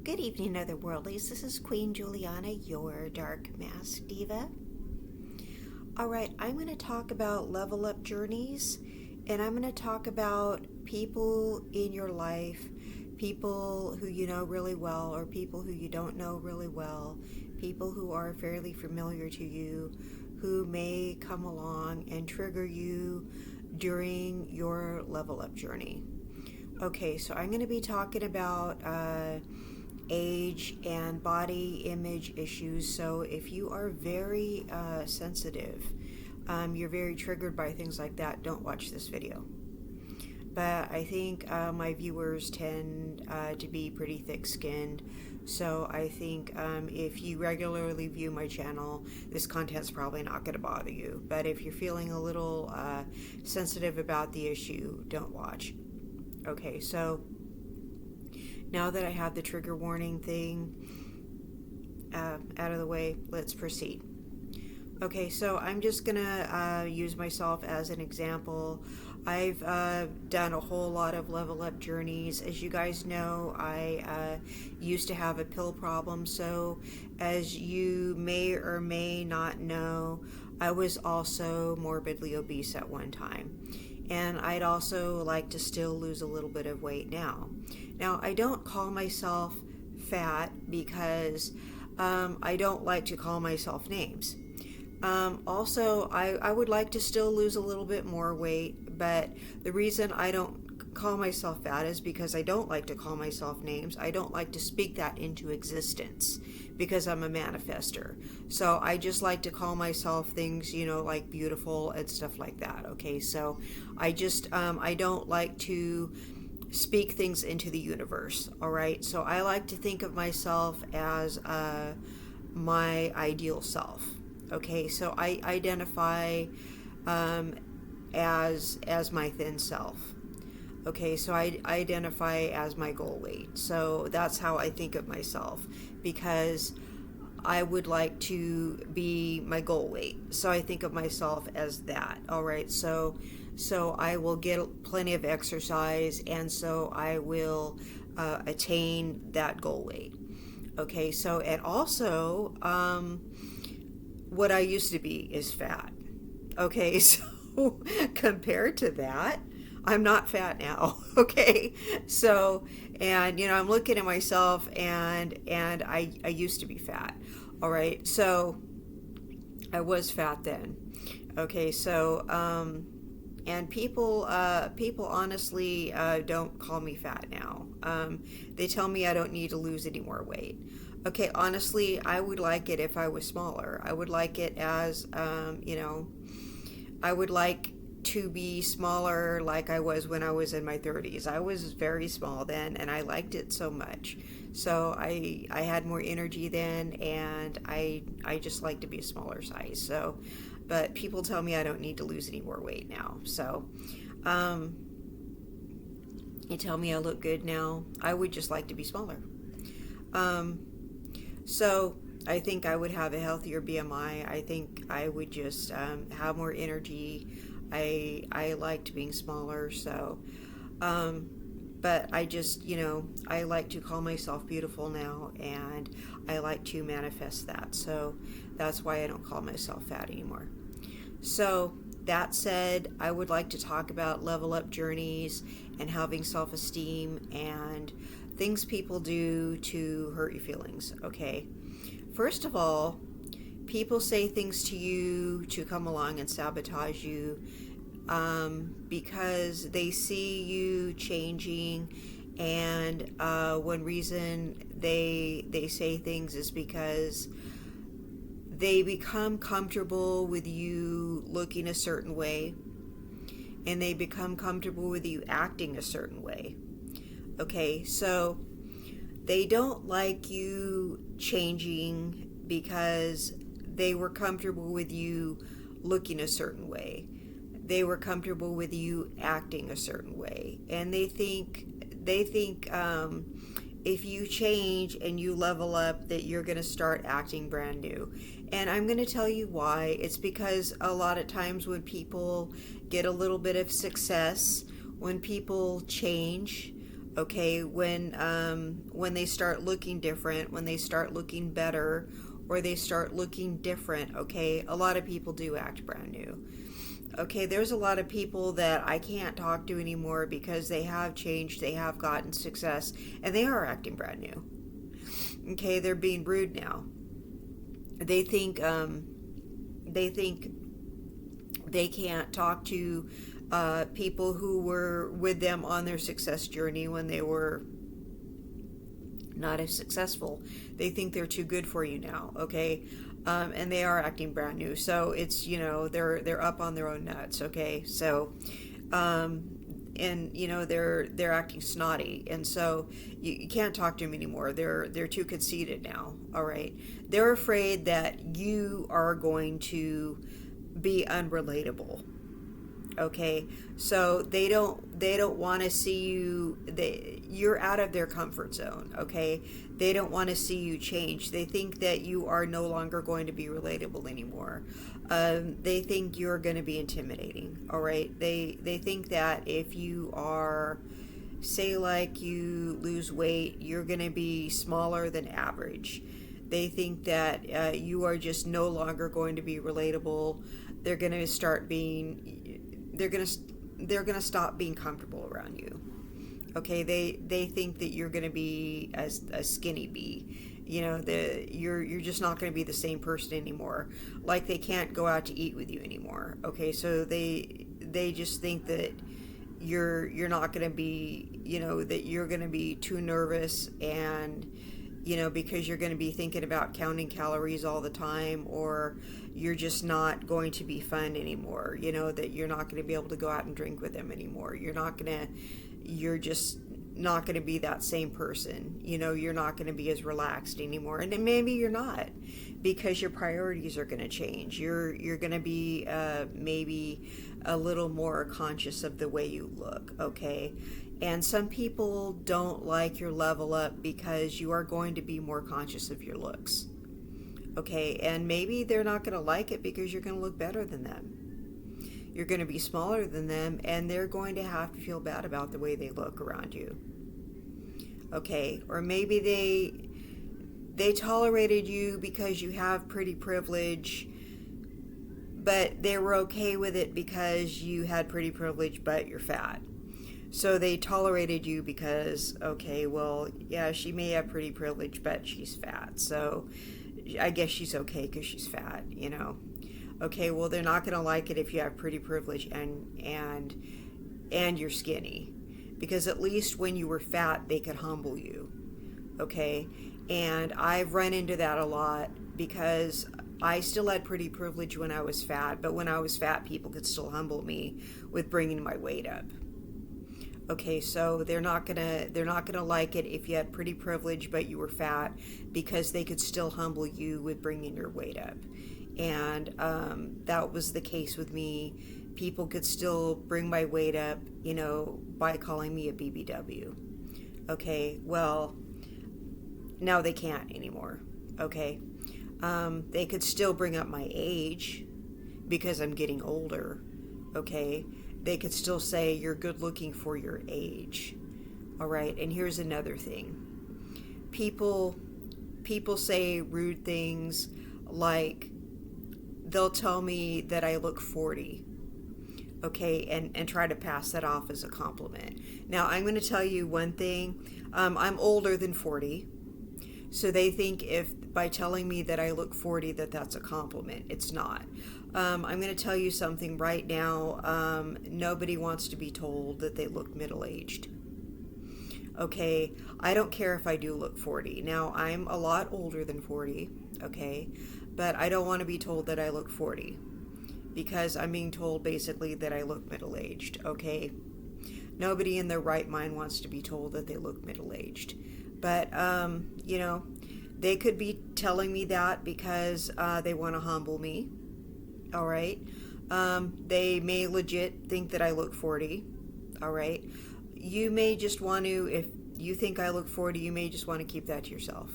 Good evening, Otherworldlies. This is Queen Juliana, your Dark Mask Diva. Alright, I'm going to talk about level up journeys, and I'm going to talk about people in your life, people who you know really well, or people who you don't know really well, people who are fairly familiar to you, who may come along and trigger you during your level up journey. Okay, so I'm going to be talking about age and body image issues. So if you are very sensitive, you're very triggered by things like that, don't watch this video. But I think my viewers tend to be pretty thick-skinned, so I think if you regularly view my channel, this content's probably not going to bother you. But if you're feeling a little sensitive about the issue, don't watch. Okay, so now that I have the trigger warning thing out of the way, let's proceed. Okay, so I'm just gonna use myself as an example. I've done a whole lot of level up journeys. As you guys know, I used to have a pill problem, so as you may or may not know, I was also morbidly obese at one time. And I'd also like to still lose a little bit of weight now. Now, I don't call myself fat because I don't like to call myself names. Also, I would like to still lose a little bit more weight, but the reason I don't call myself fat is because I don't like to call myself names. I don't like to speak that into existence because I'm a manifester. So I just like to call myself things, you know, like beautiful and stuff like that. Okay, so I just, I don't like to speak things into the universe. All right, so I like to think of myself as my ideal self. Okay, so I identify as my thin self. Okay, so I identify as my goal weight. So that's how I think of myself, because I would like to be my goal weight. So I think of myself as that. All right, so I will get plenty of exercise, and so I will attain that goal weight. Okay, so, and also what I used to be is fat. Okay, so compared to that, I'm not fat now. Okay, so, and you know, I'm looking at myself, and I used to be fat. All right, so I was fat then. Okay, so and people honestly don't call me fat now. They tell me I don't need to lose any more weight. Okay, honestly, I would like it if I was smaller. I would like it as, you know, I would like to be smaller like I was when I was in my 30s. I was very small then, and I liked it so much. So I had more energy then, and I just like to be a smaller size. So, but people tell me I don't need to lose any more weight now. So, they tell me I look good now. I would just like to be smaller. So I think I would have a healthier BMI. I think I would just have more energy. I liked being smaller, so but I just, you know, I like to call myself beautiful now, and I like to manifest that. So that's why I don't call myself fat anymore. So that said, I would like to talk about level up journeys and having self-esteem and things people do to hurt your feelings. Okay, first of all, people say things to you to come along and sabotage you because they see you changing, and one reason they say things is because they become comfortable with you looking a certain way, and they become comfortable with you acting a certain way. Okay, so they don't like you changing because they were comfortable with you looking a certain way. They were comfortable with you acting a certain way, and they think if you change and you level up, that you're going to start acting brand new. And I'm going to tell you why. It's because a lot of times when people get a little bit of success, when people change, Okay, when they start looking different, when they start looking better, or they start looking different, okay, a lot of people do act brand new. Okay, there's a lot of people that I can't talk to anymore because they have changed, they have gotten success, and they are acting brand new. Okay, they're being rude now. They think they think they can't talk to people who were with them on their success journey when they were not as successful. They think they're too good for you now, okay? And they are acting brand new. So it's, they're up on their own nuts, okay? So and they're acting snotty, and so you can't talk to them anymore. They're too conceited now. All right, they're afraid that you are going to be unrelatable. Okay, so they don't want to see you. You're out of their comfort zone. Okay, they don't want to see you change. They think that you are no longer going to be relatable anymore. They think you're going to be intimidating. All right, they think that if you are, say, like you lose weight, you're going to be smaller than average. They think that you are just no longer going to be relatable. They're going to start being they're gonna stop being comfortable around you. Okay, they think that you're gonna be as a skinny bee. You're just not gonna be the same person anymore. Like they can't go out to eat with you anymore. Okay, so they just think that you're not gonna be, that you're gonna be too nervous, and because you're going to be thinking about counting calories all the time, or you're just not going to be fun anymore, that you're not going to be able to go out and drink with them anymore. You're just not going to be that same person. You're not going to be as relaxed anymore. And then maybe you're not, because your priorities are going to change. You're going to be maybe a little more conscious of the way you look, okay? And some people don't like your level up because you are going to be more conscious of your looks. Okay, and maybe they're not going to like it because you're going to look better than them. You're going to be smaller than them, and they're going to have to feel bad about the way they look around you. Okay, or maybe they tolerated you because you have pretty privilege, but they were okay with it because you had pretty privilege but you're fat. So they tolerated you because, okay, well, yeah, she may have pretty privilege, but she's fat. So I guess she's okay because she's fat, Okay, well, they're not going to like it if you have pretty privilege and you're skinny, because at least when you were fat, they could humble you. Okay, and I've run into that a lot because I still had pretty privilege when I was fat, but when I was fat, people could still humble me with bringing my weight up. Okay, so they're not gonna like it if you had pretty privilege but you were fat, because they could still humble you with bringing your weight up. And that was the case with me. People could still bring my weight up, by calling me a BBW. Okay, well, now they can't anymore. Okay, they could still bring up my age because I'm getting older. Okay, they could still say you're good looking for your age. All right, and here's another thing. People say rude things, like they'll tell me that I look 40. Okay, and try to pass that off as a compliment. Now, I'm going to tell you one thing. I'm older than 40. So they think if by telling me that I look 40 that's a compliment. It's not. I'm going to tell you something right now. Nobody wants to be told that they look middle-aged. Okay, I don't care if I do look 40. Now, I'm a lot older than 40, okay, but I don't want to be told that I look 40, because I'm being told basically that I look middle-aged, okay? Nobody in their right mind wants to be told that they look middle-aged. But, they could be telling me that because they want to humble me, all right? They may legit think that I look 40, all right? You may just want to, if you think I look 40, you may just want to keep that to yourself,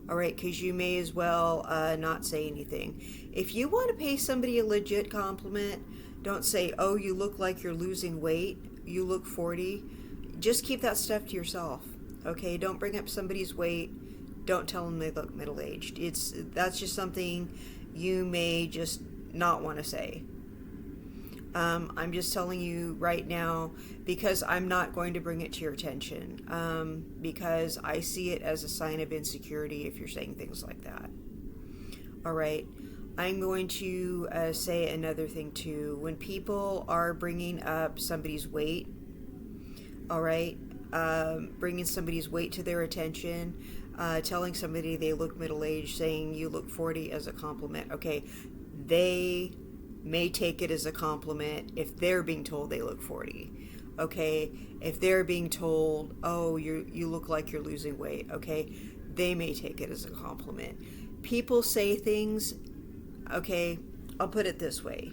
all right? Because you may as well not say anything. If you want to pay somebody a legit compliment, don't say, oh, you look like you're losing weight, you look 40. just keep that stuff to yourself. Okay, don't bring up somebody's weight. Don't tell them they look middle-aged. That's just something you may just not want to say. I'm just telling you right now because I'm not going to bring it to your attention, because I see it as a sign of insecurity if you're saying things like that. All right. I'm going to say another thing too. When people are bringing up somebody's weight, all right, bringing somebody's weight to their attention, telling somebody they look middle-aged, saying you look 40 as a compliment, okay, they may take it as a compliment if they're being told they look 40. Okay, if they're being told, oh, you look like you're losing weight, okay, they may take it as a compliment. People say things, okay, I'll put it this way.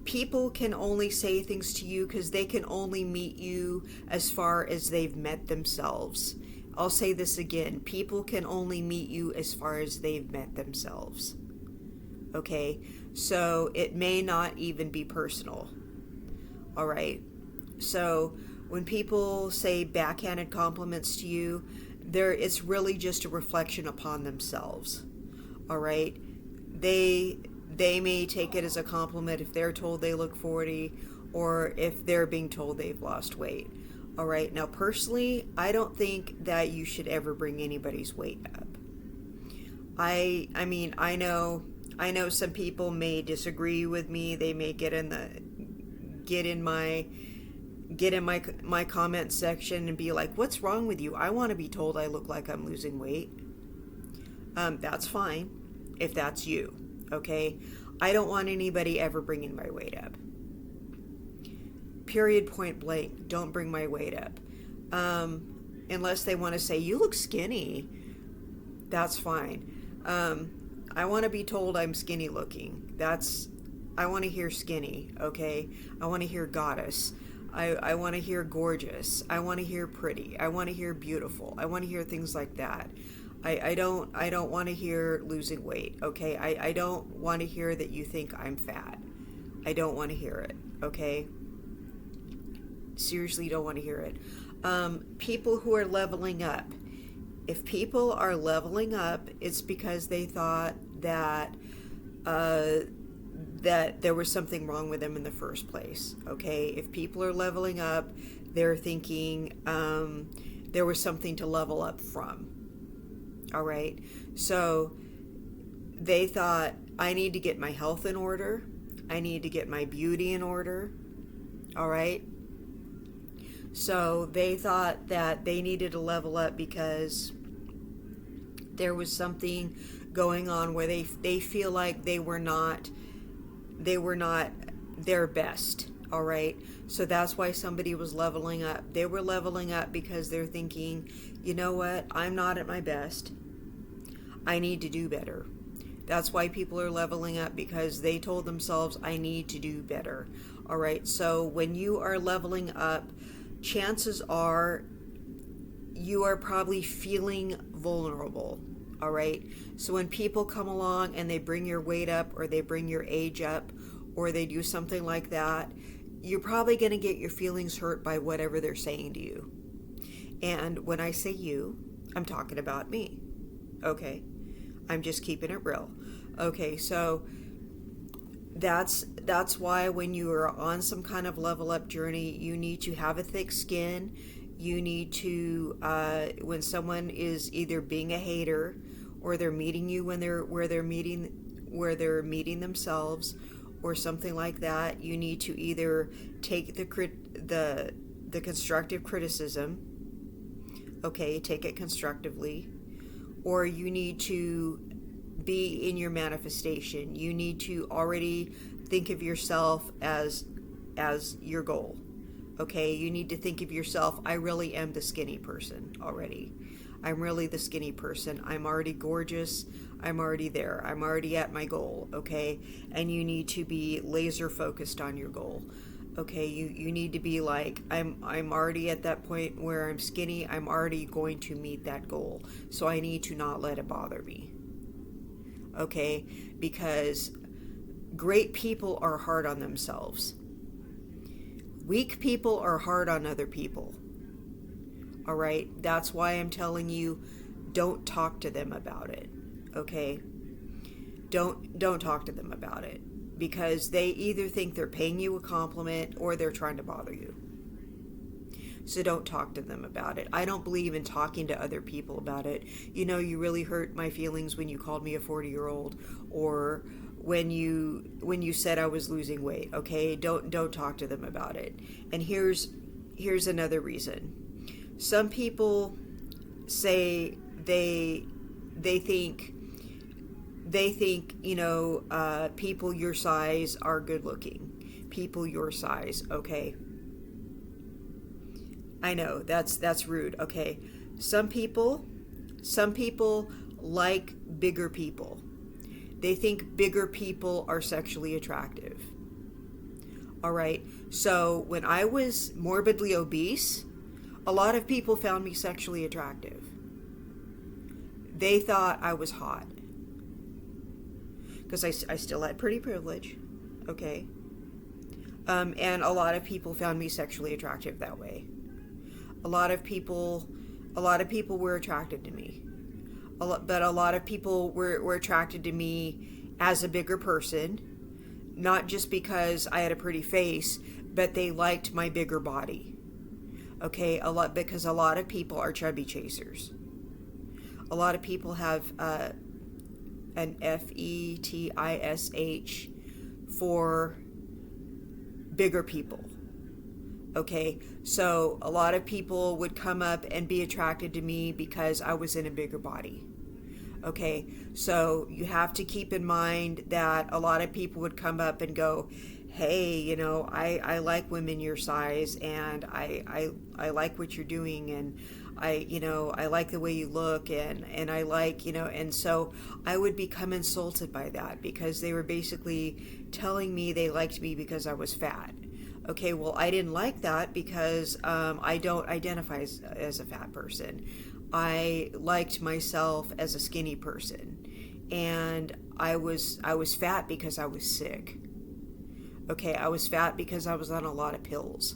People can only say things to you because they can only meet you as far as they've met themselves. I'll say this again. People can only meet you as far as they've met themselves. Okay, so it may not even be personal. All right, so when people say backhanded compliments to you, it's really just a reflection upon themselves. All right, they may take it as a compliment if they're told they look 40 or if they're being told they've lost weight. All right, now personally, I don't think that you should ever bring anybody's weight up. I mean, I know some people may disagree with me. They may get in my comment section and be like, what's wrong with you? I want to be told I look like I'm losing weight. That's fine if that's you. Okay, I don't want anybody ever bringing my weight up. Period, point blank. Don't bring my weight up. Unless they want to say, you look skinny. That's fine. I want to be told I'm skinny looking. I want to hear skinny, okay? I want to hear goddess. I want to hear gorgeous. I want to hear pretty. I want to hear beautiful. I want to hear things like that. I don't want to hear losing weight, okay? I don't want to hear that you think I'm fat. I don't want to hear it, okay? Seriously, don't want to hear it. People who are leveling up. If people are leveling up, it's because they thought that that there was something wrong with them in the first place, okay? If people are leveling up, they're thinking there was something to level up from. All right, so they thought, I need to get my health in order. I need to get my beauty in order. All right, so they thought that they needed to level up because there was something going on where they feel like they were not their best. All right, so that's why somebody was leveling up. They were leveling up because they're thinking, you know what, I'm not at my best. I need to do better. That's why people are leveling up, because they told themselves, I need to do better. All right, so when you are leveling up, chances are you are probably feeling vulnerable. All right, so when people come along and they bring your weight up, or they bring your age up, or they do something like that, you're probably going to get your feelings hurt by whatever they're saying to you. And when I say you, I'm talking about me. Okay, I'm just keeping it real. Okay, so that's why when you are on some kind of level up journey, you need to have a thick skin. You need to, when someone is either being a hater, or they're meeting you where they're meeting themselves, or something like that, you need to either take the constructive criticism, okay, take it constructively, or you need to be in your manifestation. You need to already think of yourself as your goal. Okay, you need to think of yourself, I really am the skinny person already. I'm really the skinny person. I'm already gorgeous. I'm already there. I'm already at my goal, okay? And you need to be laser focused on your goal. Okay, you need to be like, I'm already at that point where I'm skinny. I'm already going to meet that goal. So I need to not let it bother me. Okay? Because great people are hard on themselves. Weak people are hard on other people. All right? That's why I'm telling you, don't talk to them about it. Okay? Don't talk to them about it, because they either think they're paying you a compliment or they're trying to bother you. So don't talk to them about it. I don't believe in talking to other people about it. You know, you really hurt my feelings when you called me a 40-year-old, or when you said I was losing weight. Okay? Don't talk to them about it. And here's another reason. Some people say they think, you know, people your size are good looking. People your size. Okay? I know that's rude. Okay? Some people like bigger people. They think bigger people are sexually attractive. All right? So when I was morbidly obese, a lot of people found me sexually attractive. They thought I was hot. Because I still had pretty privilege. Okay? And a lot of people found me sexually attractive that way. A lot of people were attracted to me. But a lot of people were attracted to me as a bigger person, not just because I had a pretty face, but they liked my bigger body. Okay, because a lot of people are chubby chasers. A lot of people have an fetish for bigger people. Okay, so a lot of people would come up and be attracted to me because I was in a bigger body. Okay, so you have to keep in mind that a lot of people would come up and go, hey, you know, I like women your size, and I like what you're doing, and I like the way you look, and I like, and so I would become insulted by that, because they were basically telling me they liked me because I was fat. Okay, well, I didn't like that, because I don't identify as a fat person. I liked myself as a skinny person, and I was fat because I was sick. Okay, I was fat because I was on a lot of pills.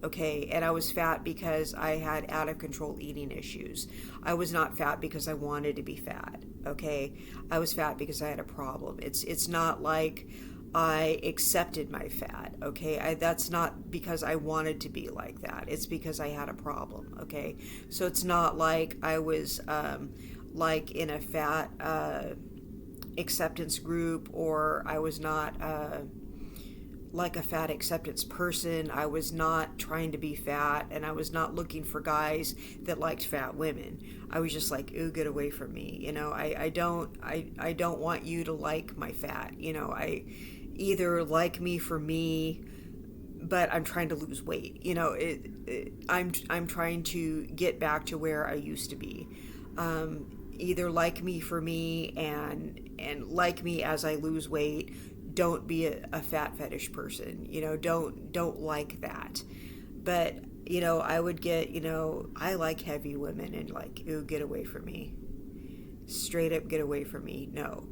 Okay, and I was fat because I had out of control eating issues. I was not fat because I wanted to be fat. Okay, I was fat because I had a problem. It's not like I accepted my fat. Okay, that's not because I wanted to be like that. It's because I had a problem. Okay, so it's not like I was like in a fat acceptance group, or I was not like a fat acceptance person. I was not trying to be fat, and I was not looking for guys that liked fat women. I was just like, ooh, get away from me. I don't want you to like my fat. I either like me for me, but I'm trying to lose weight. I'm trying to get back to where I used to be. Either like me for me and like me as I lose weight. Don't be a fat fetish person. Don't like that. But I would get, I like heavy women, and like, ooh, get away from me. Straight up, get away from me. No.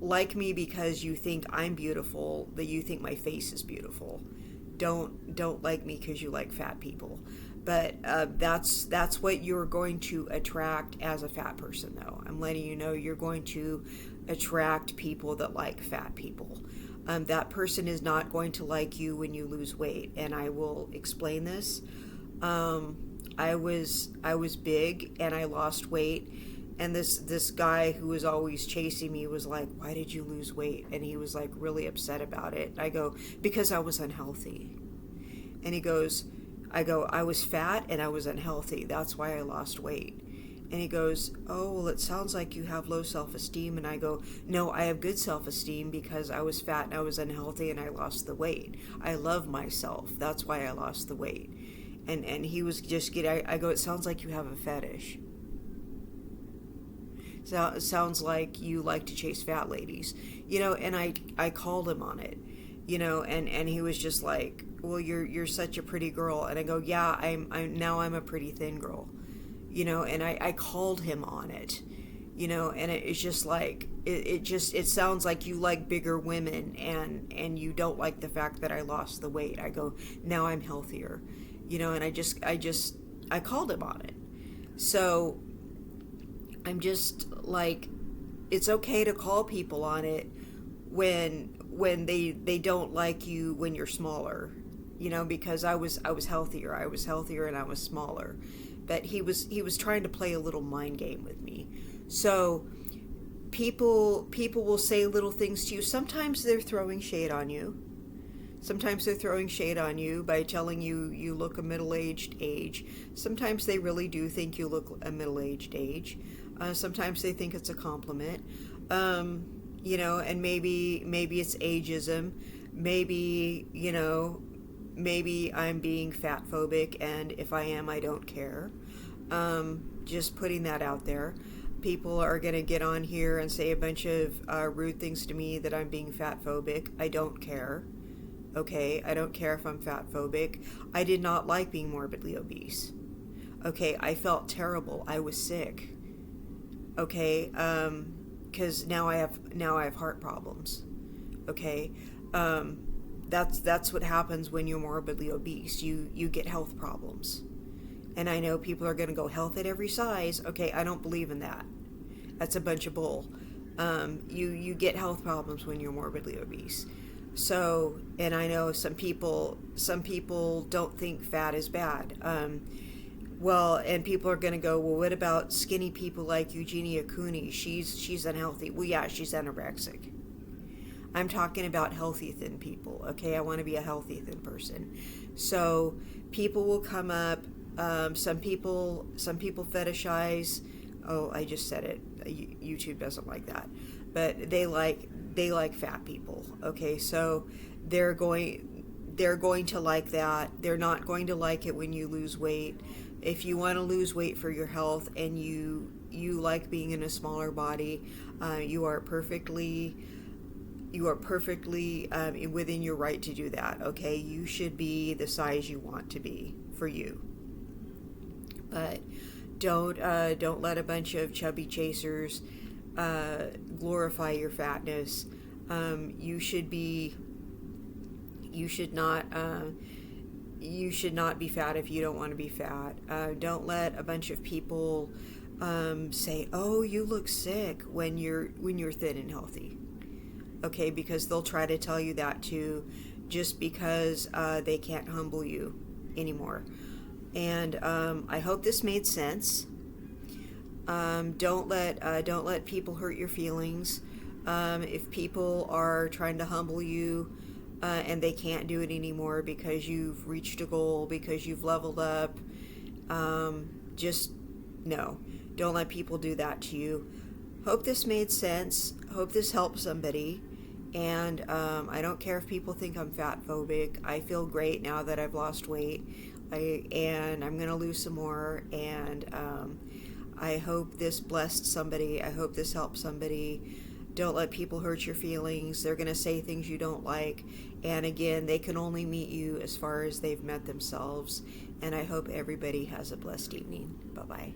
Like me because you think I'm beautiful, that you think my face is beautiful. Don't like me because you like fat people. But that's what you're going to attract as a fat person, though. I'm letting you know, you're going to attract people that like fat people. That person is not going to like you when you lose weight, and I will explain this. I was big, and I lost weight, and this guy who was always chasing me was like, why did you lose weight? And he was like really upset about it. I go, because I was unhealthy. And he goes, I was fat and I was unhealthy. That's why I lost weight. And he goes, oh, well, it sounds like you have low self-esteem. And I go, no, I have good self-esteem because I was fat and I was unhealthy and I lost the weight. I love myself. That's why I lost the weight. And he was just I go, it sounds like you have a fetish. So it sounds like you like to chase fat ladies. And I called him on it. And he was just like, well, you're such a pretty girl. And I go, yeah, I'm a pretty thin girl. And I called him on it, And it's just like it sounds like you like bigger women, and you don't like the fact that I lost the weight. I go, now I'm healthier, and I called him on it. So I'm just like, it's okay to call people on it when they don't like you when you're smaller, because I was healthier. I was healthier and I was smaller. But he was trying to play a little mind game with me. So people will say little things to you. Sometimes they're throwing shade on you. Sometimes they're throwing shade on you by telling you you look a middle-aged age. Sometimes they really do think you look a middle-aged age. Sometimes they think it's a compliment. And maybe it's ageism. Maybe I'm being fat phobic, and if I am, I don't care. Just putting that out there. People are going to get on here and say a bunch of rude things to me that I'm being fat phobic. I don't care. Okay, I don't care if I'm fat phobic. I did not like being morbidly obese. Okay, I felt terrible. I was sick. Okay, because now I have heart problems. Okay, that's what happens when you're morbidly obese. You get health problems. And I know people are going to go, health at every size. Okay, I don't believe in that. That's a bunch of bull. You get health problems when you're morbidly obese. So, and I know some people don't think fat is bad. And people are going to go, well, what about skinny people like Eugenia Cooney? She's unhealthy. Well, yeah, she's anorexic. I'm talking about healthy thin people. Okay, I want to be a healthy thin person. So people will come up. Some people fetishize. Oh, I just said it. YouTube doesn't like that, but they like fat people. Okay, so they're going to like that. They're not going to like it when you lose weight. If you want to lose weight for your health and you like being in a smaller body, you are perfectly within your right to do that. Okay, you should be the size you want to be for you. But don't let a bunch of chubby chasers glorify your fatness. You should not be fat if you don't want to be fat. Don't let a bunch of people say, "Oh, you look sick," when you're thin and healthy. Okay, because they'll try to tell you that too, just because they can't humble you anymore. And I hope this made sense. Don't let people hurt your feelings. If people are trying to humble you and they can't do it anymore because you've reached a goal, because you've leveled up, just no. Don't let people do that to you. Hope this made sense. Hope this helped somebody. And I don't care if people think I'm fat phobic. I feel great now that I've lost weight. And I'm going to lose some more. And I hope this blessed somebody. I hope this helped somebody. Don't let people hurt your feelings. They're going to say things you don't like. And again, they can only meet you as far as they've met themselves. And I hope everybody has a blessed evening. Bye-bye.